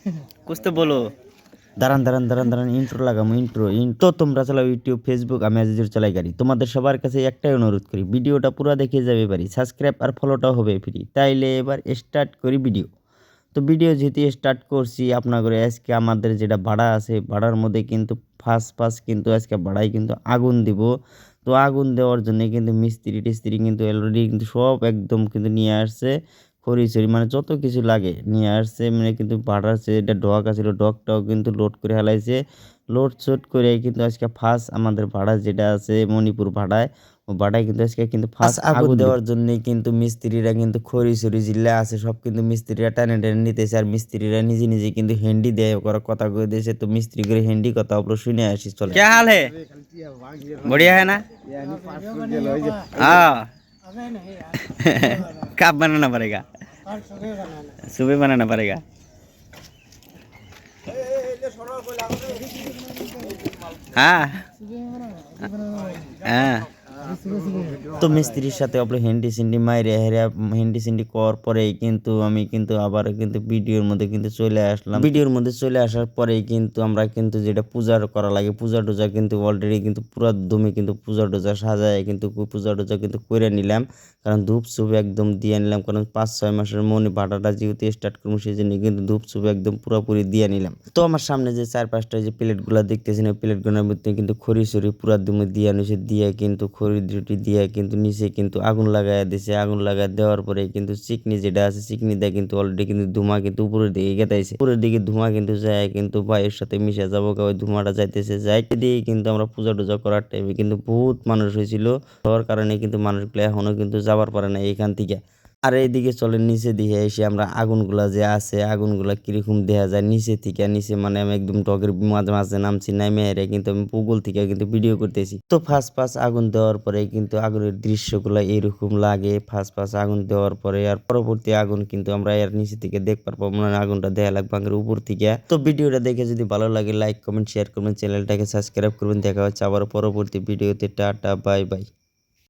कुछ तो बोलो। দাঁড়ান দাঁড়ান দাঁড়ান দাঁড়ান ইন্ট্রো লাগামো ইন্ট্রো তোমরা চালাও ইউটিউব ফেসবুক আমি আজিজুর চালাই গাড়ি তোমাদের সবার কাছে একটাই অনুরোধ করি ভিডিওটা পুরো দেখে যাবে পারি সাবস্ক্রাইব আর ফলোটাও হবে ফ্রি তাইলে এবার স্টার্ট করি ভিডিও তো ভিডিও যেহেতু স্টার্ট করছি আপনাদের আজকে আমাদের যেটা ভাড়া আছে ভাড়ার মধ্যে কিন্তু ফার্স্ট কিন্তু আজকে ভাড়ায় কিন্তু আগুন দিব তো আগুন দেওয়ার জন্য কিন্তু মিস্ত্রি টিস্ত্রি কিন্তু অলরেডি কিন্তু সব একদম কিন্তু নিয়ে আসছে খড়ি-চড়ি মানে যত কিছু লাগে নিয়ে আসছে মানে কিন্তু ভাড়ার যেটা ডক আছিল ডকটাও কিন্তু লোড করে ফেলাইছে। লোড-শোড করে কিন্তু আজকে ফার্স্ট আমাদের ভাড়া যেটা আছে মণিপুর ভাড়ায়, ও ভাড়ায় কিন্তু আজকে কিন্তু ফার্স্ট আগুন দেওয়ার জন্যই কিন্তু মিস্ত্রিরা কিন্তু খড়ি-চড়ি যেগুলা আছে সব কিন্তু মিস্ত্রিরা টেনে নিতেছে। আর মিস্ত্রিরা নিজে কিন্তু হেন্ডি দেয় করার কথা কয়ে দিয়েছে। তো মিস্ত্রি করে হেন্ডি কথা আমরা শুনে আসি চলে। क्या हाल है? बढ़िया है ना? हाँ। कब बनाना पड़ेगा? सुबह बनाना पड़ेगा। हाँ हाँ তো মিস্ত্রির সাথে আমরা হেন্ডি সিন্ডি মাইরে হেরা হেন্ডি সিন্ডি করার পরেই কিন্তু আমি কিন্তু আবার কিন্তু ভিডিওর মধ্যে কিন্তু চলে আসলাম। ভিডিওর মধ্যে চলে আসার পরেই কিন্তু আমরা কিন্তু যেটা পূজা করা লাগে পূজা টুজা কিন্তু অলরেডি কিন্তু পুরা দমে কিন্তু পূজা টুজা সাজায় কিন্তু পূজা টুজা কিন্তু করে নিলাম। কারণ ধূপ ছুপ একদম দিয়ে নিলাম কারণ 5-6 মাসের মনে ভাড়াটা যেহেতু স্টার্ট করবো সেই জন্য কিন্তু ধূপ ছুপ একদম পুরোপুরি দিয়ে নিলাম। তো আমার সামনে যে 4-5টা যে প্লেটগুলো দেখতেছেন ওই প্লেটগুলোর মধ্যে কিন্তু খড়ি সরি পুরা দমে দিয়ে নিছে দিয়ে কিন্তু খড়ি ডিউটি দিয়ে কিন্তু নিচে কিন্তু আগুন লাগায় দিছে আগুন লাগায় দেওয়ার পরে কিন্তু চিকনি যেটা আছে চিকনি দেয় কিন্তু অলরেডি কিন্তু ধোঁয়া কিন্তু উপরের দিকে গেতাইছে উপরের দিকে ধোঁয়া কিন্তু যায় কিন্তু ভাইয়ের সাথে মিশে যাবো ওই ধোঁয়াটা যাইতেছে যাইতে দিয়ে কিন্তু আমরা পূজা টুজা করার টাইমে কিন্তু বহুত মানুষ হয়েছিল হওয়ার কারণে কিন্তু মানুষগুলো এখনো কিন্তু যাবার পারে না এখান থেকে আর এইদিকে চলে নিচে দিকে এসে আমরা আগুনগুলা যে আছে আগুনগুলা কিরকম দেখা যায় নিচে থেকে নিচে মানে আমি একদম টগের মাঝে মাঝে নামছি নামে এরে কিন্তু আমি পুকুল থেকে কিন্তু ভিডিও করতেছি তো ফার্স্ট আগুন দেওয়ার পরে কিন্তু আগুনের দৃশ্যগুলো এরকম লাগে ফার্স্ট আগুন দেওয়ার পরে আর পরবর্তী আগুন কিন্তু আমরা এর নিচে থেকে দেখতে পারবো মানে আগুনটা দেয়া লাগবে আগের উপর থেকে তো ভিডিওটা দেখে যদি ভালো লাগে লাইক কমেন্ট শেয়ার করবেন চ্যানেলটাকে সাবস্ক্রাইব করবেন দেখা হচ্ছে আবার পরবর্তী ভিডিওতে টাটা বাই বাই।